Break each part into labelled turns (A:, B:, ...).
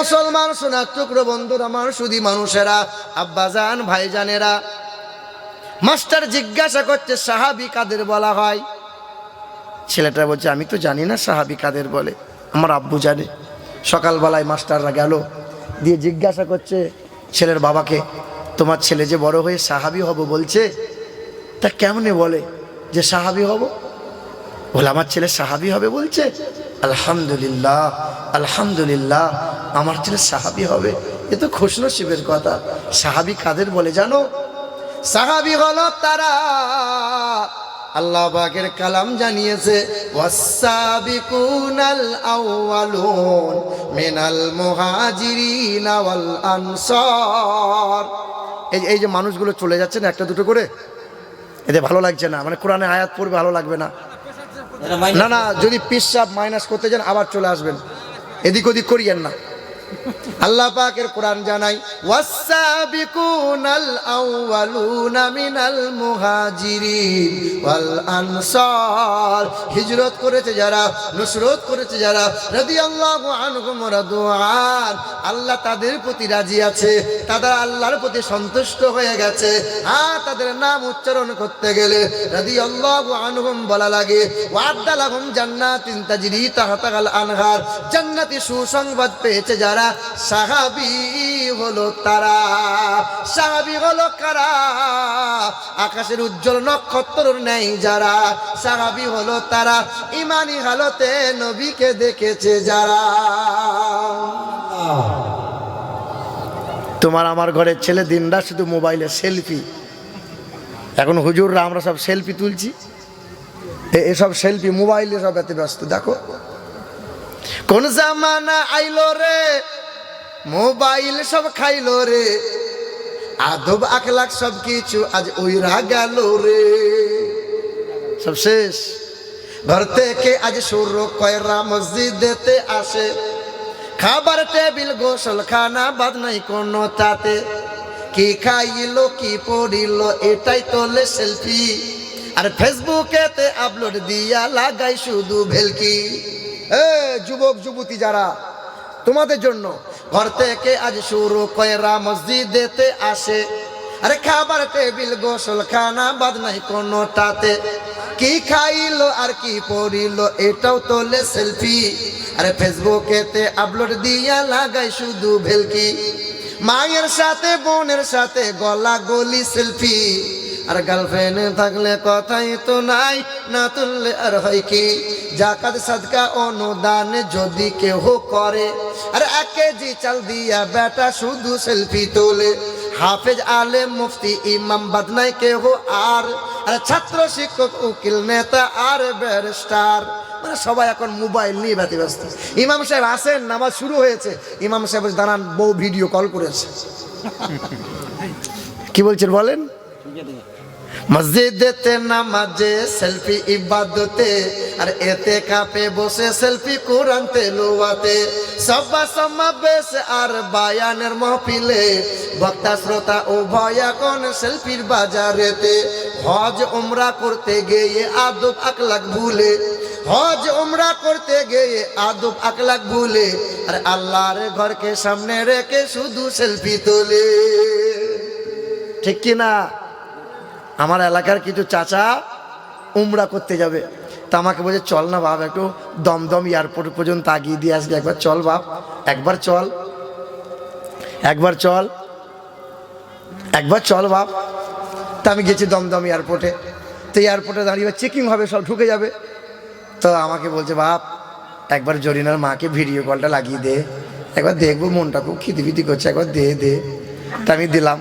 A: মুসলমান সোনার টুকরো বন্ধুরা, আমার শুধু মানুষেরা, আব্বাজান ভাইজানেরা, মাস্টার জিজ্ঞাসা করছে সাহাবী কাদের বলা হয়? ছেলেটা বলছে আমি তো জানি না সাহাবী কাদের বলে, আমার আব্বু জানে। সকালবেলায় মাস্টাররা গেল, দিয়ে জিজ্ঞাসা করছে ছেলের বাবাকে, তোমার ছেলে যে বড় হয়ে সাহাবী হব বলছে, তা কেমনে বলে যে সাহাবী হব? বলে আমার ছেলে সাহাবী হবে বলছে। আলহামদুলিল্লাহ, আলহামদুলিল্লাহ, আমার ছেলে সাহাবী হবে, এ তো খুশনসিবের কথা। সাহাবী কাদের বলে জানো? সাহাবী হলো তারা, আল্লাহ পাকের কালাম জানিয়েছে, ওয়াসসাবিকুনাল আউয়ালুন মিনাল মুহাজিরিন ওয়াল আনসার। এই যে মানুষগুলো চলে যাচ্ছে না একটা দুটো করে, এতে ভালো লাগছে না, মানে কোরআনে আয়াত পড়বে ভালো লাগবে না। না না, যদি পিসাব মাইনাস করতে যান আবার চলে আসবেন, এদিক ওদিক করিয়েন না। আল্লাহ পাকের কোরআন জানাই, ওয়াসসাবিকুনাল আউয়ালুনা মিনাল মুহাজিরিন ওয়াল আনসার। হিজরত করেছে যারা, নুসরত করেছে যারা, রাদিয়াল্লাহু আনহুম ওয়া রাদুআন, আল্লাহ তাদের প্রতি রাজি আছে, তারা আল্লাহর প্রতি সন্তুষ্ট হয়ে গেছে। তাদের নাম উচ্চারণ করতে গেলে রাদিয়াল্লাহু আনহুম বলা লাগে। ওয়া'আদ্দা লাহুম জান্নাতিন তাজরি তাহতাহাল আনহার, জান্নাতি সুসংবাদ পেয়েছে যারা, সাহাবী হলো তারা। সাহাবী হলো কারা? আকাশের উজ্জ্বল নক্ষত্রর ন্যায় যারা, সাহাবী হলো তারা। ইমানি হালতে নবীকে দেখেছে যারা। তোমার আমার ঘরের ছেলে দিনরাত শুধু মোবাইলে সেলফি। এখন হুজুররা আমরা সব সেলফি তুলছি, এসব সেলফি মোবাইলে সব এত ব্যস্ত। দেখো কোন জামানা আইলো রে, মোবাইল সব খাইলো রে, আদব আখলাক সব কিছু আজ ওইরা গেল রে, সব শেষ। ঘর থেকে আজ শুরু কয়রা মসজিদেতে আসে, খাবার টেবিল গোসল খানা বাদ নাই কোনো তাতে, কি খাইলো কি পড়িল এটাই তোলে সেলফি, আর ফেসবুকেতে আপলোড দিয়া লাগাই শুধু ভেলকি। যুবক যুবতী যারা, তোমাদের জন্য ঘর থেকে আজ শুরু কয়রা মসজিদেতে আসে, আরে খাবার টেবিল গোসল খানা বাদ নাই কোনোটাতে, কি খাইলো আর কি পড়িলো এটাও তোলে সেলফি, আরে ফেসবুকেতে আপলোড দিয়া লাগাই শুধু ভেলকি। মায়ের সাথে বোনের সাথে গলা গলি সেলফি, আর গার্লফ্রেন্ড থাকলে কথাই তো নাই, না তুললে আর হয় কি। জাকাত সাদকা অনুদান যদি কেহ করে, আর 1 কেজি চাল দিয়া বেটা শুধু সেলফি তোলে। হাফেজ আলেম মুফতি ইমাম বাদ নাই কেহ আর, ছাত্র শিক্ষক উকিল নেতা আর ব্যারিস্টার, মানে সবাই এখন মোবাইল নিয়ে ব্যস্ত। ইমাম সাহেব আসেন, নামাজ শুরু হয়েছে, ইমাম সাহেব দাঁড়ান, বউ ভিডিও কল করেছে। কি বলছেন বলেন? মসজিদেতে নামাজে সেলফি ইবাদতে, আর এতে কাপে বসে সেলফি কোরআন তেলাওয়াতে, সভা সমাবেশ আর বায়ানের মাহফিলে, বক্তা শ্রোতা উভয় এখন সেলফির বাজারেতে। হজ উমরা করতে গিয়ে আদব আখলাক ভুলে, হজ উমরা করতে গিয়ে আদব আখলাক ভুলে, আর আল্লাহর ঘরকে সামনে রেখে শুধু সেলফি তোলে। ঠিক কি না? আমার এলাকার কিছু চাচা উমরা করতে যাবে, তা আমাকে বলছে চল না বাপ, একটু দমদম এয়ারপোর্ট পর্যন্ত আগিয়ে দিয়ে আসবে, একবার চল বাপ, একবার চল, একবার চল, একবার চল বাপ। তা আমি গেছি দমদম এয়ারপোর্টে, তো এয়ারপোর্টে দাঁড়িয়ে চেকিং হবে, সব ঢুকে যাবে। তো আমাকে বলছে বাপ একবার জরিনার মাকে ভিডিও কলটা লাগিয়ে দে, একবার দেখবো, মনটা খুব খিদিবিদি করছে, একবার দে দে। তা আমি দিলাম,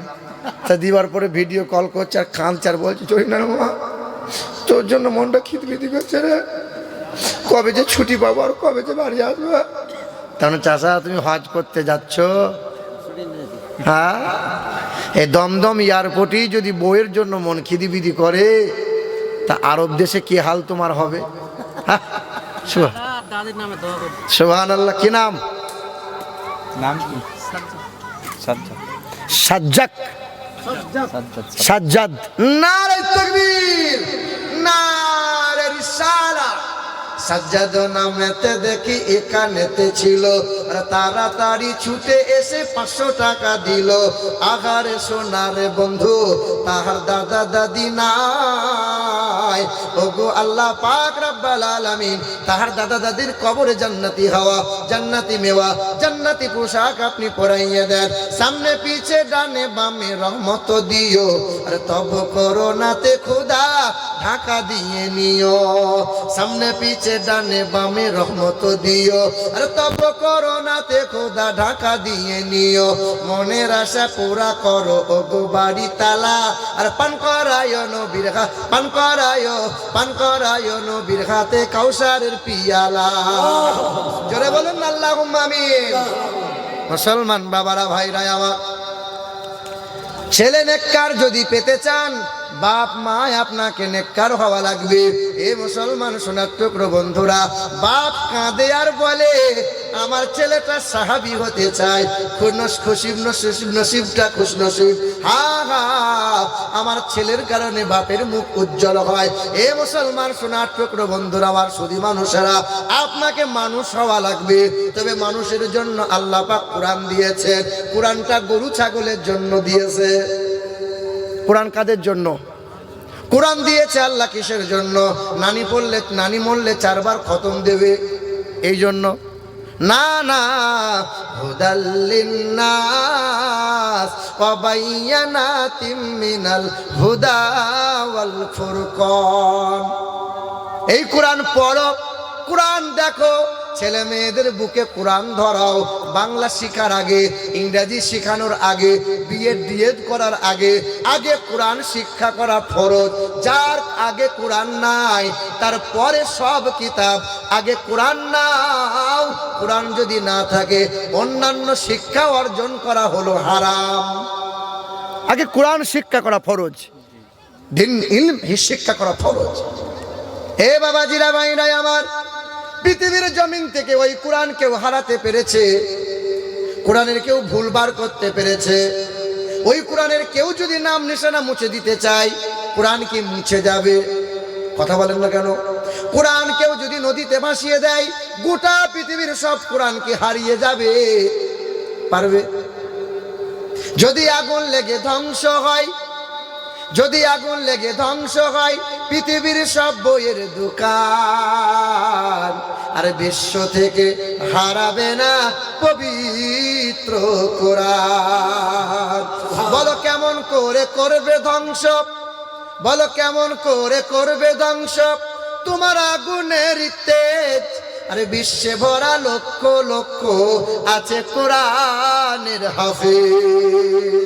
A: তা দিবার পরে ভিডিও কল করছে আর কাঁদছে, আর বলছে জরিনার মা তোর জন্য মনটা খিদিবিদি করছে রে, কবে যে ছুটি পাবো আর কবে যে বাড়ি আসবো। তাহলে চাচা তুমি হজ করতে যাচ্ছ? হ্যাঁ, এই দমদম এয়ারপোর্টেই যদি বউয়ের জন্য মন খিদিবিদি করে, তা আরব দেশে কি হাল তোমার হবে? সুবহানাল্লাহ। কি নাম? সাজ্জাদ। সাজ্জাদ। নারে তাকবীর, নারে রিসালা। সাজ্জাদ নামেতে দেখি এখানেতে ছিল তাড়াতাড়ি ছুটে এসে 500 টাকা দিল। আহারে সোনার বন্ধু, তাহার দাদা দাদি নাই। ওগো আল্লাহ পাক রব্বুল আলামিন, তাহার দাদা দাদির কবরে জান্নাতি হাওয়া, জান্নাতি মেওয়া, জান্নাতি পোশাক আপনি পরাইয়া দেন। সামনে পিছে ডানে বামে রহমত দিও, আর তব করোনাতে খোদা ঢাকা দিয়ে নিও। সামনে পিছে ডানে বামে রহমত দিও, আর তব করোনাতে খোদা ঢাকা দিয়ে নিও। মনের আশা পুরা করো ওগো বাড়ি তালা, আর পান করায় নবীর পান করায় নবীর হাতে কাউসারের পিয়ালা। জোরে বলুন আল্লাহুম্মা আমিন। মুসলমান বাবারা ভাইরা আমার, ছেলে নেককার যদি পেতে চান, বাপ মা আপনাকে নেককার হওয়া লাগবে। এ মুসলমান সোনার টুকরো বন্ধুরা, বাপ কাঁদে আর বলে আমার ছেলেটা সাহাবী হতে চায়, নসিবটা খুশনসিব। হা হা, আমার ছেলের কারণে বাপের মুখ উজ্জ্বল হয়। এ মুসলমান সোনার টুকরো বন্ধুরা আমার, সুধী মানুষেরা, আপনাকে মানুষ হওয়া লাগবে। তবে মানুষের জন্য আল্লাহ পাক কোরআন দিয়েছেন। কোরআনটা গরু ছাগলের জন্য দিয়েছে। কোরআন কাদের জন্য? কোরআন দিয়েছে আল্লাহ কিসের জন্য? নানি মরলে 4 বার খতম দেবে এই জন্য না, না। হুদাল লিন্নাস ওয়া বায়্যানাতিম মিনাল হুদা ওয়াল ফুরকান। এই কোরআন পড়ো, কোরআন দেখো, ছেলে মেয়েদের বুকে কোরআন ধরাও। বাংলা শিখার আগে, ইংরেজি শেখানোর আগে, বিএড ডিএড করার আগে কোরআন শিক্ষা করা ফরজ। যার আগে কোরআন নাই, তারপরে সব কিতাব। আগে কোরআন নাও, কোরআন যদি না থাকে অন্যান্য শিক্ষা অর্জন করা হলো হারাম। আগে কোরআন শিক্ষা করা ফরজ, দিন ইলম শিক্ষা করা ফরজ। হে বাবাজিরা ভাইরা আমার, পৃথিবীর জমিন থেকে ওই কোরআন কেউ হারাতে পেরেছে? কোরআনের কেউ ভুলবার করতে পেরেছে? ওই কোরআনের কেউ যদি নাম নিশানা মুছে দিতে চায়, কোরআন কি মুছে যাবে? কথা বলেন না কেন? কোরআন কেউ যদি নদীতে ভাসিয়ে দেয়, গোটা পৃথিবীর সব কোরআন কি হারিয়ে যাবে? পারবে? যদি আগুন লেগে ধ্বংস হয়, যদি আগুন লেগে ধ্বংস হয় পৃথিবীর সব বইয়ের দোকান, আর বিশ্ব থেকে হারাবে না পবিত্র কোরআন। বলো কেমন করে করবে ধ্বংস? বলো কেমন করে করবে ধ্বংস তোমার আগুনের তেজ? আরে বিশ্বে ভরা লক্ষ লক্ষ আছে কোরআনের হাফেজ।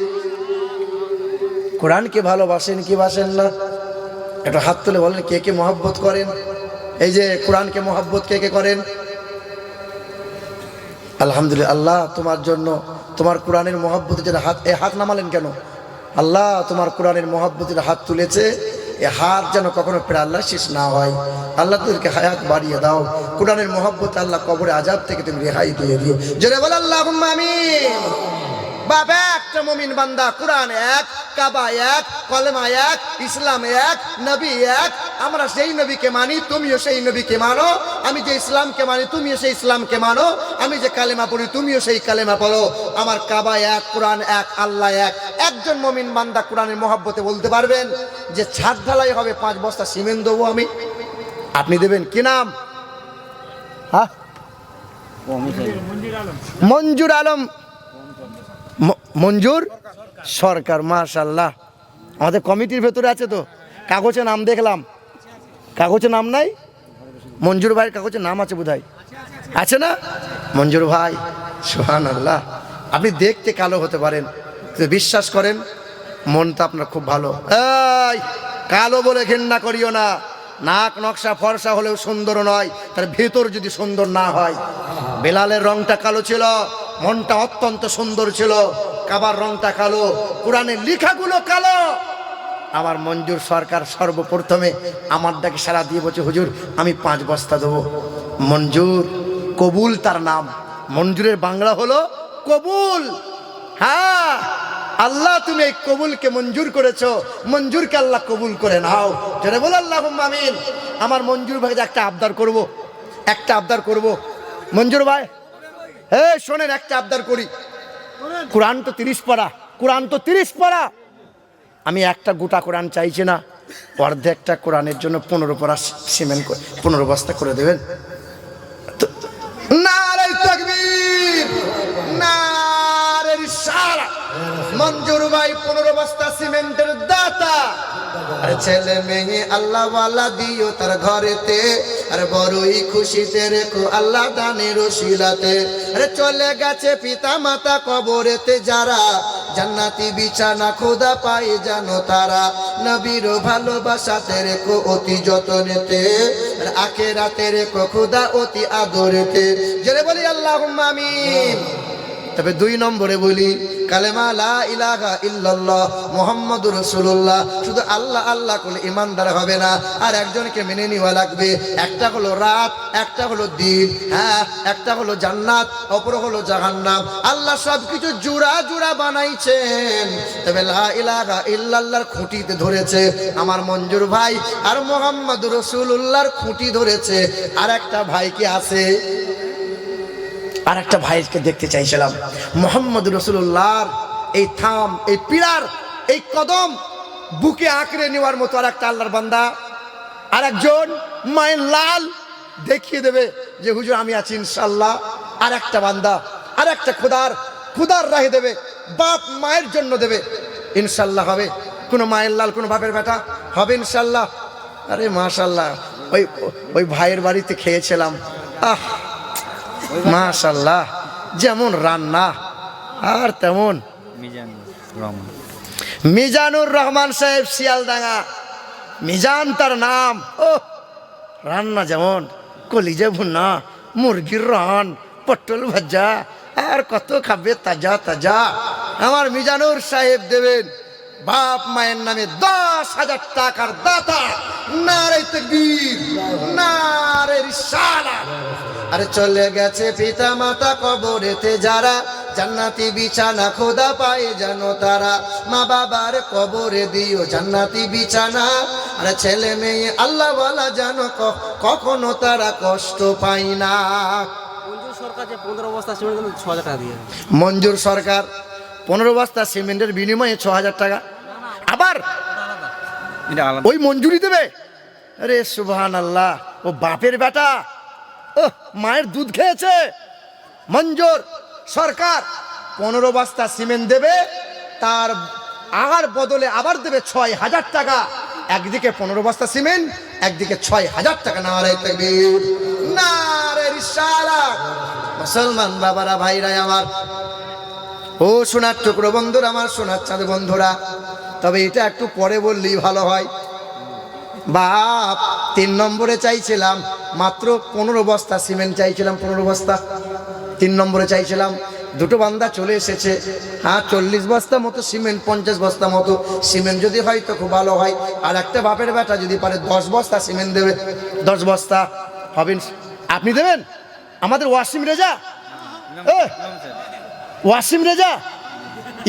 A: কোরআনকে ভালোবাসেন কি বাসেন না? একটা হাত তুলে বলেন কে কে মহব্বত করেন? এই যে কোরআনকে মহব্বত কে কে করেন? আলহামদুলিল্লাহ। আল্লাহ তোমার জন্য, তোমার কোরআনের মহব্বতের যেটা হাত, এই হাত নামালেন কেন? আল্লাহ তোমার কোরআনের মহব্বতের হাত তুলেছে, এ হাত যেন কখনো প্রাল্লাহ শেষ না হয়। আল্লাহ তোদেরকে হায়াত বাড়িয়ে দাও। কোরআনের মহব্বত আল্লাহ কবরে আযাব থেকে তুমি রেহাই দিয়ে দিও। জোরে বল আল্লাহুম্মা আমিন। বাবা একটা মুমিন বান্দা, কোরআন এক, কাবা এক, কলেমা এক, ইসলাম এক, নবী এক। আমরা সেই নবীকে মানি, তুমিও সেই নবীকে মানো। আমি যে ইসলামকে মানি, তুমিও সেই ইসলামকে মানো। আমি যে কালেমা পড়ি, তুমিও সেই কালেমা পড়ো। আমার কাবা এক, কোরআন এক, আল্লাহ এক। একজন মুমিন বান্দা কোরআনের মহব্বতে বলতে পারবেন যে ছাদ ঢালাই হবে 5 বস্তা সিমেন্ট দেবো আমি? আপনি দেবেন? কি নাম? হ্যাঁ, মঞ্জুর আলম, মঞ্জুর সরকার। মাশাআল্লাহ, আমাদের কমিটির ভেতরে আছে তো, কাগজে নাম দেখলাম। কাগজে নাম নাই? মঞ্জুর ভাইয়ের কাগজে নাম আছে বোধহয়, আছে না? মঞ্জুর ভাই, সুবহানাল্লাহ। আপনি দেখতে কালো হতে পারেন, বিশ্বাস করেন মনটা আপনার খুব ভালো। এই কালো বলে ঘেন্না করিও না। নাক নকশা ফর্সা হলেও সুন্দর নয়, তার ভেতর যদি সুন্দর না হয়। বেলালের রংটা কালো ছিল, মনটা অত্যন্ত সুন্দর ছিল। কাবার রংটা কালো, কোরআনের লেখাগুলো কালো। আমার মঞ্জুর সরকার সর্বপ্রথমে আমার ডাকে সারা দিয়ে বলছে, হুজুর আমি 5 বস্তা দেবো। মঞ্জুর, কবুল তার নাম। মঞ্জুরের বাংলা হলো কবুল। হ্যাঁ, আল্লাহ তুমি এই কবুলকে মঞ্জুর করেছো, মঞ্জুরকে আল্লাহ কবুল করে নাও। জোরে বল আল্লাহুম্মা আমিন। আমার মঞ্জুর ভাই একটা আবদার করব, একটা আবদার করব। মঞ্জুর ভাই, শোনেন, একটা আবদার করি। কোরআন তো 30 পারা, কোরআন তো 30 পারা। আমি একটা গোটা কোরআন চাইছি না, অর্ধেকটা কোরআনের জন্য 15 পারা সিমেন্ট 15 বস্তা করে দেবেন। নারে তাকবীর, নারে রিসালাত। মঞ্জুর ভাই 15 বস্তা সিমেন্টের দাতা। আরে ছেলে মেয়ে আল্লাহ ওয়ালা দিও তার ঘরেতে, আর বড়ই খুশিতে রেখো আল্লাহ দানের ওসিলাতে। আরে চলে গেছে পিতা মাতা কবরেতে যারা, জান্নাতি বিছানা খোদা পায় জানো তারা। নবীর ভালোবাসাতে রেখো অতি যতনেতে, আর আখিরাতে রেখো খোদা অতি আদরেতে। জোরে বলি আল্লাহুম্মা আমিন। তবে 2 নম্বরে বলি কালেমা লা ইলাহা ইল্লাল্লাহ মুহাম্মাদুর রাসূলুল্লাহ। শুধু আল্লাহ আল্লাহ করলে ইমানদার হবে না, আর একজনকে মেনে নেওয়া লাগবে। একটা হলো রাত, একটা হলো দিন, হ্যাঁ, একটা হলো জান্নাত, অপর হলো জাহান্নাম। আল্লাহ সবকিছু জোড়া জোড়া বানাইছেন। তবে লা ইলাহা ইল্লাল্লাহর খুঁটিতে ধরেছে আমার মঞ্জুর ভাই, আর মুহাম্মাদুর রাসূলুল্লাহর খুঁটি ধরেছে আর একটা ভাই কি আছে। আর একটা ভাইকে দেখতে চাইছিলাম, মুহাম্মদ রাসূলুল্লাহর এই থাম, এই পিলার, এই কদম বুকে আঁকড়ে নেওয়ার মতো আর একটা আল্লাহর বান্দা, আর একজন মায়ের লাল দেখিয়ে দেবে যে হুজুর আমি আছি ইনশাআল্লাহ। আর একটা বান্দা, আর একটা খুদার রাহে দেবে, বাপ মায়ের জন্য দেবে ইনশাআল্লাহ। হবে কোনো মায়ের লাল, কোনো বাপের বেটা হবে ইনশাআল্লাহ। আরে মাশাআল্লাহ, ওই ভাইয়ের বাড়িতে খেয়েছিলাম, মাশাআল্লাহ, যেমন রান্না আর তেমন। মিজানুর রহমান সাহেব শিয়ালডাঙ্গা, মিজান তার নাম। ও রান্না যেমন কলিজা ভুনা, মুরগির রান, পটল ভাজা, আর কত খাবে তাজা তাজা। আমার মিজানুর সাহেব দেবেন বাপ মায়ের নামে 10,000 টাকার দাতা। নারে তাকবীর, নারে রিসালাত। আরে চলে গেছে পিতা মাতা কবরেতে যারা, জান্নাতি বিছানা খোদা পায় জানো তারা। মা বাবার কবরে দিও জান্নাতি বিছানা, আরে ছেলে মেয়ে আল্লাহ ওয়ালা জানো কখনো তারা কষ্ট পায় না।
B: মঞ্জুর সরকার যে 15 বস্তা সিমেন্ট 6,000 টাকা দিয়ে,
A: মঞ্জুর সরকার 15 বস্তা সিমেন্টের বিনিময়ে 6,000 টাকা আবার ওই মঞ্জুরি দেবে। আরে সুবহানাল্লাহ, ও বাপের বেটা, ও মায়ের দুধ খেয়েছে। মঞ্জুর সরকার 15 বস্তা সিমেন্ট দেবে, তার আর বদলে আবার দেবে 6,000 টাকা। একদিকে 15 বস্তা সিমেন্ট, একদিকে 6,000 টাকা। নারে তাকবীর, নারে রিসালাত। মুসলমান বাবারা, ভাইরা আমার, ও সোনার টুকরো বন্ধুরা, আমার সোনার চাঁদ বন্ধুরা, তবে এটা একটু পরে বললেই ভালো হয়। বাপ 3 নম্বরে চাইছিলাম মাত্র 15 বস্তা সিমেন্ট চাইছিলাম, 15 বস্তা 3 নম্বরে চাইছিলাম। দুটো বান্দা চলে এসেছে, হ্যাঁ 40 বস্তা মতো সিমেন্ট, 50 বস্তা মতো সিমেন্ট যদি হয় তো খুব ভালো হয়। আর একটা বাপের বেটা যদি পারে 10 বস্তা সিমেন্ট দেবে, 10 বস্তা হবেন। আপনি দেবেন? আমাদের ওয়াসিম রেজা, ওয়াসিম রেজা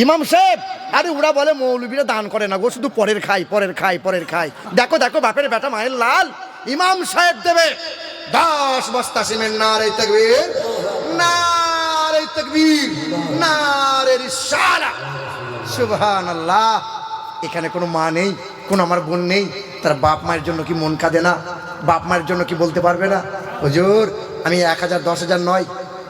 A: ইমাম সাহেব। আরে ওরা বলে মৌলবীরা দান করে না গো, শুধু পরের খাই, পরের খাই, পরের খাই। দেখো দেখো বাপের বেটা মায়ের লাল, ইমাম সাহেব দেবে 10 বস্তা সিমেন্ট। নারে তাকবীর, নারে তাকবীর, নারে রিসালাত। সুবহানাল্লাহ। এখানে কোনো মা নেই, কোনো আমার বোন নেই, তার বাপ মায়ের জন্য কি মন কাঁদে না? বাপ মায়ের জন্য কি বলতে পারবে না হুজুর আমি 1,000 10,000 নয়,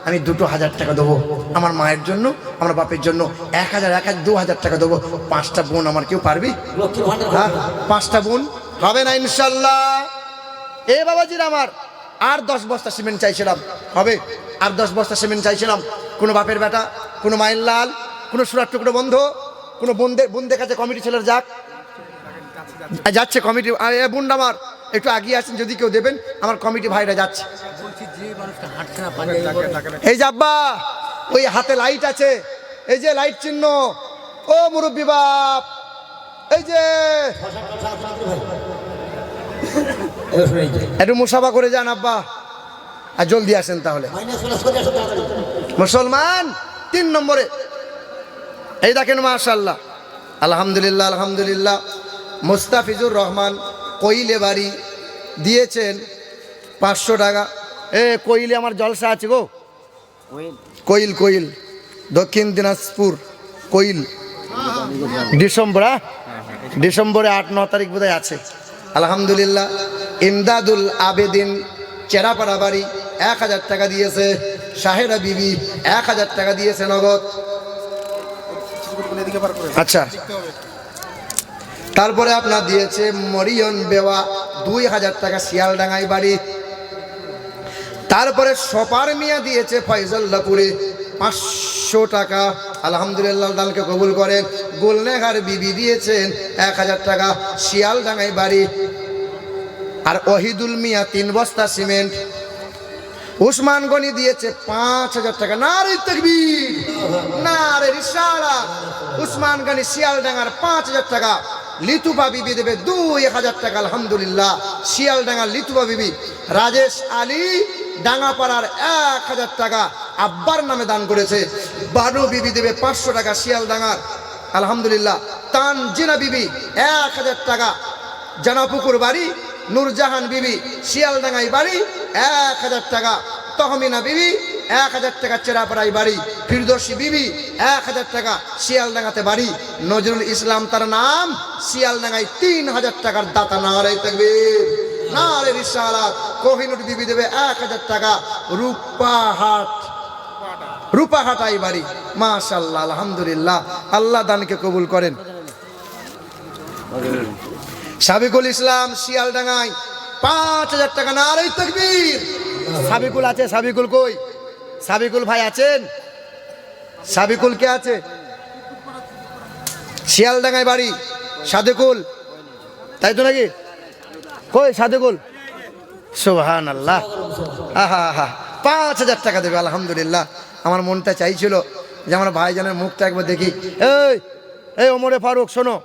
A: আমি 2,000 টাকা দেবো আমার মায়ের জন্য, আমার বাপের জন্য 1,000 2,000 টাকা দেবো। 5টা বোন আমার কেউ পারবি? হ্যাঁ 5টা বোন হবে না ইনশাল্লাহ। এ বাবাজির আমার আর 10 বস্তা সিমেন্ট চাইছিলাম, হবে? আর 10 বস্তা সিমেন্ট চাইছিলাম। কোনো বাপের বেটা, কোনো মায়ের লাল, কোনো সুরার টুকরো বন্ধু, কোনো বোনদের কাছে কমিটি ছেলের যাক, যাচ্ছে কমিটি। বোন আমার একটু আগিয়ে আসেন, যদি কেউ দেবেন, আমার কমিটি ভাইরা যাচ্ছে। এই যে আব্বা, ওই হাতে লাইট আছে, এই যে লাইট চিহ্ন, ও মুরব্বী বাপ, এই যে একটু মুসাফা করে যান আব্বা, আর জলদি আসেন তাহলে। মুসলমান 3 নম্বরে এই দেখেন, মাশাআল্লাহ, আলহামদুলিল্লাহ, আলহামদুলিল্লাহ। মুস্তাফিজুর রহমান কইলে বাড়ি দিয়েছেন 500 টাকা। এ কইলে আমার জলসা আছে গো, কোইল কোইল দক্ষিণ দিনাজপুর কোইল ডিসেম্বরে 8-9 তারিখ বোধহয় আছে। আলহামদুলিল্লাহ। ইমদাদুল আবেদিন চেরাপাড়া বাড়ি 1000 টাকা দিয়েছে। শাহেরা বিবি 1000 টাকা দিয়েছে নগদ। আচ্ছা, তারপরে আপনার দিয়েছে মরিয়ন বেওয়া 2000 টাকা শিয়ালডাঙ্গাই বাড়ি। তারপরে সপার মিয়া দিয়েছে ফয়জল্লাপুরে 500 টাকা। আলহামদুলিল্লাহ, দানকে কবুল করেন। গোলনেহার বিবি দিয়েছেন 1000 টাকা শিয়ালডাঙ্গাই বাড়ি। আর ওহিদুল মিয়া 3 বস্তা সিমেন্ট। উসমান গনি দিয়েছে 5000 টাকা। নারে তাকবীর, নারে রিসালাত। উসমান গনি শিয়ালডাঙ্গার 5000 টাকা। লিতুবা বিবি দেবে 2000 টাকা। আলহামদুলিল্লাহ, শিয়ালডাঙ্গার লিতুবা বিবি। রাজেশ আলী ডাঙ্গাপাড়ার 1000 টাকা আব্বার নামে দান করেছে। বানু বিবি দেবে 500 টাকা শিয়ালডাঙ্গার। আলহামদুলিল্লাহ। তানজিনা বিবি 1000 টাকা জানাপুকুর বাড়ি। নূরজাহান বিবি শিয়ালডাঙ্গাই বাড়ি 1000 টাকা। তহমিনা বিবি 1000 টাকা চেরাপাড়াই বাড়ি। ফিরদৌসী বিবি 1000 টাকা শিয়ালডাঙ্গাতে বাড়ি। নজরুল ইসলাম তার নাম, শিয়ালডাঙ্গায় 3000 টাকার দাতা। নারে তাকবীর, নারে রিসালাত। কোহিনুর বিবি দেবে 1000 টাকা রূপাহাটাই বাড়ি। মাশাআল্লাহ, আলহামদুলিল্লাহ, আল্লাহ দানকে কবুল করেন। সাবিকুল ইসলাম শিয়ালডাঙ্গায় 5000 টাকা। নারে তাকবীর। সাবিকুল আছে? সাবিকুল কই? সাবিকুল ভাই আছেন? সাবিকুল কে আছে? শিয়ালডাঙ্গায় বাড়ি। সাদেকুল, তাই তো নাকি? কই সাদেকুল? সুবহানাল্লাহ। আহা আহা, 5000 টাকা দেবে। আলহামদুলিল্লাহ। আমার মনটা চাইছিল যে আমার ভাইজানের মুখটা একবার দেখি। এই ওমরে ফারুক, শোনো,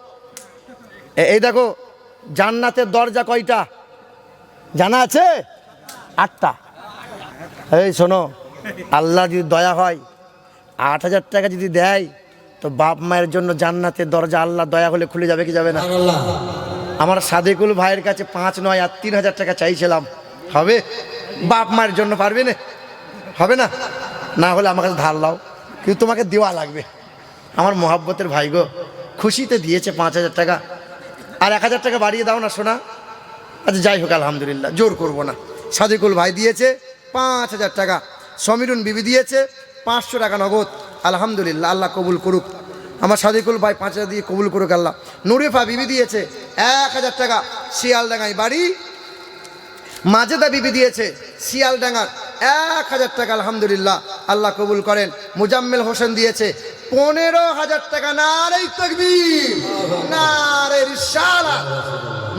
A: এই দেখো, জান্নাতের দরজা কয়টা জানা আছে? 8টা। এই শোনো, আল্লাহ যদি দয়া হয় 8000 টাকা যদি দেয়, তো বাপ মায়ের জন্য জান্নাতের দরজা আল্লাহ দয়া হলে খুলে যাবে কি যাবে না? আমার সাদেকুল ভাইয়ের কাছে 5 নয় আর 3000 টাকা চাইছিলাম। হবে? বাপ মায়ের জন্য পারবে না? হবে না? না হলে আমার কাছে ধার লাও, কিন্তু তোমাকে দেওয়া লাগবে। আমার মোহাব্বতের ভাই গো, খুশিতে দিয়েছে 5000 টাকা। আর 1000 টাকা বাড়িয়ে দাও না সোনা। আচ্ছা, যাই হোক, আলহামদুলিল্লাহ, জোর করব না। সাদেকুল ভাই দিয়েছে 5000 টাকা। সমীরুন বিবি দিয়েছে 500 টাকা নগদ। আলহামদুলিল্লাহ, আল্লাহ কবুল করুক। আমার সাদেকুল ভাই 5000 দিয়ে কবুল করুক আল্লাহ। নুরিফা বিবি দিয়েছে 1000 টাকা শিয়ালডাঙ্গায় বাড়ি। মাজেদা বিবি দিয়েছে শিয়ালডাঙ্গার 1000 টাকা। আলহামদুলিল্লাহ, আল্লাহ কবুল করেন। মুজাম্মেল হোসেন দিয়েছে 15000 টাকা। নারে তাকবীর, নারে রিসালাত।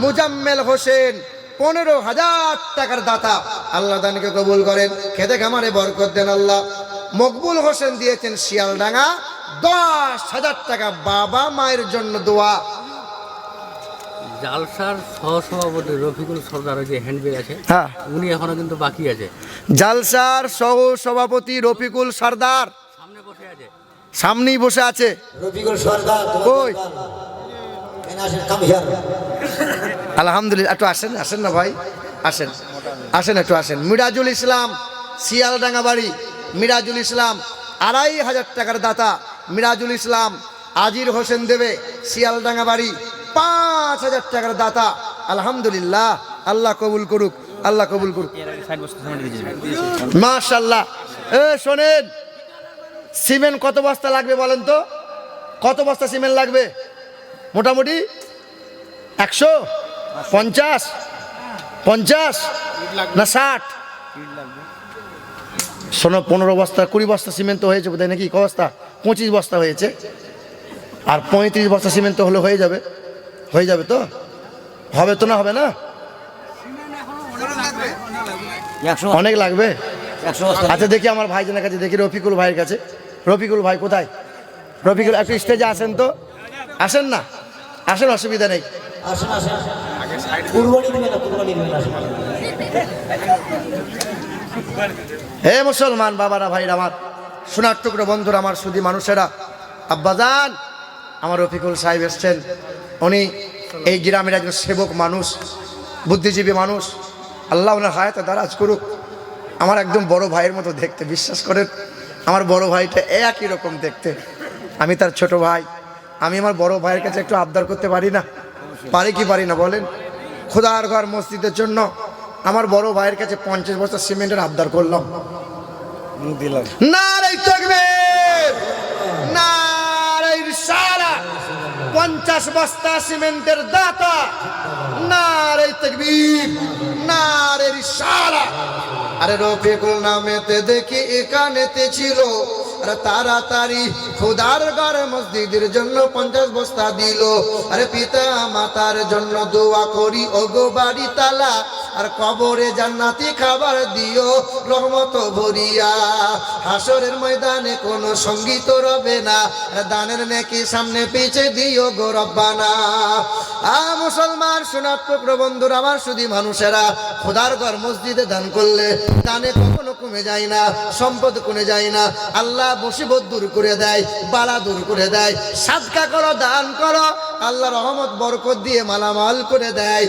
A: মুজাম্মেল হোসেন 15000 টাকার দাতা। আল্লাহ দানকে কবুল করেন, খেতে খামারে বরকত দেন আল্লাহ। মকবুল হোসেন দিয়েছেন শিয়ালডাঙ্গা 10000 টাকা। বাবা মায়ের জন্য দোয়া।
B: জালসার সহসভাপতি রফিকুল সরদার যে হ্যান্ডব্যাগ আছে,
A: হ্যাঁ,
B: উনি এখনো কিন্তু বাকি আছে।
A: জালসার সহ সভাপতি রফিকুল সরদার
B: সামনে বসে আছে,
A: সামনেই বসে আছে।
C: রফিকুল সরদার
A: কই?
C: Come here.
A: আলহামদুলিল্লাহ, একটু আসেন, আসেন না ভাই, আসেন, আসেন, একটু আসেন। মিরাজুল ইসলাম শিয়ালডাঙ্গা বাড়ি। মিরাজুল ইসলাম 2500 টাকার দাতা। মিরাজুল ইসলাম। আজির হোসেন দেবে শিয়ালডাঙ্গা বাড়ি 5000 টাকার দাতা। আলহামদুলিল্লাহ, আল্লাহ কবুল করুক, আল্লাহ কবুল করুক। মাশাআল্লাহ। শোনেন, সিমেন্ট কত বস্তা লাগবে বলেন তো? কত বস্তা সিমেন্ট লাগবে মোটামুটি? 150 না 60? শোনো, 15 বস্তা 20 বস্তা সিমেন্ট তো হয়েছে বোধহয় নাকি? ক বস্তা? 25 বস্তা হয়েছে। আর 35 বস্তা সিমেন্ট তো হলে হয়ে যাবে। হয়ে যাবে তো? হবে তো? না হবে না? অনেক লাগবে। আচ্ছা, দেখি আমার ভাইজানের কাছে, দেখি রফিকুল ভাইয়ের কাছে। রফিকুল ভাই কোথায়? রফিকুল, একটু স্টেজে আসেন তো। আসেন না, আসেন, অসুবিধা নেই।
C: আসেন আসেন, কুরবানি দিবেন না, কুরবানি দিবেন। আসেন।
A: হে মুসলমান বাবারা, ভাইরা আমার, সোনার টুকরো বন্ধুরা, আমার সুধী মানুষেরা, আব্বাজান, আমার রফিকুল সাহেব এসছেন। উনি এই গ্রামের একজন সেবক মানুষ, বুদ্ধিজীবী মানুষ। আল্লাহ ওনার হায়াতে দারাজ করুক। আমার একদম বড় ভাইয়ের মতো দেখতে, বিশ্বাস করেন। আমার বড় ভাইটা একই রকম দেখতে, আমি তার ছোট ভাই। আমি আমার বড় ভাইয়ের কাছে একটু আবদার করতে পারি না? পারি কি পারি না বলেন? খোদার ঘর মসজিদের জন্য আমার বড় ভাইয়ের কাছে 50 বস্তা সিমেন্টের আবদার করলাম,
D: দিলাম।
A: নারে তাকবীর, নারে রিসালাত। 50 বস্তা সিমেন্টের দাতা, নারে তাকবীর, নারে রিসালাত। আরে রফিকুল নামেতে দেখি এখানেতে ছিল, আরে তাড়াতাড়ি খোদার ঘর মসজিদের জন্য 50 বস্তা দিল। আরে পিতা মাতার জন্য দোয়া করি ওগো বাড়ি তালা, আর কবরে জান্নাতি খাবার দিও রহমত ভরিয়া। হাসরের ময়দানে কোনো সঙ্গীত রবে না, দানের নেকি সামনে পিছে দিও গো রব্বানা। মুসলমান সোনাত্মক বন্ধুরা আমার, শুধু মানুষেরা খোদার ঘর মসজিদে দান করলে দানে কখনো কমে যায় না, সম্পদ কমে যায় না। আল্লাহ মুসিবত দূর করে দেয়, বালা দূর করে দেয়। সাদকা করো, দান করো, আল্লাহ রহমত বরকত দিয়ে মালামাল করে দেয়।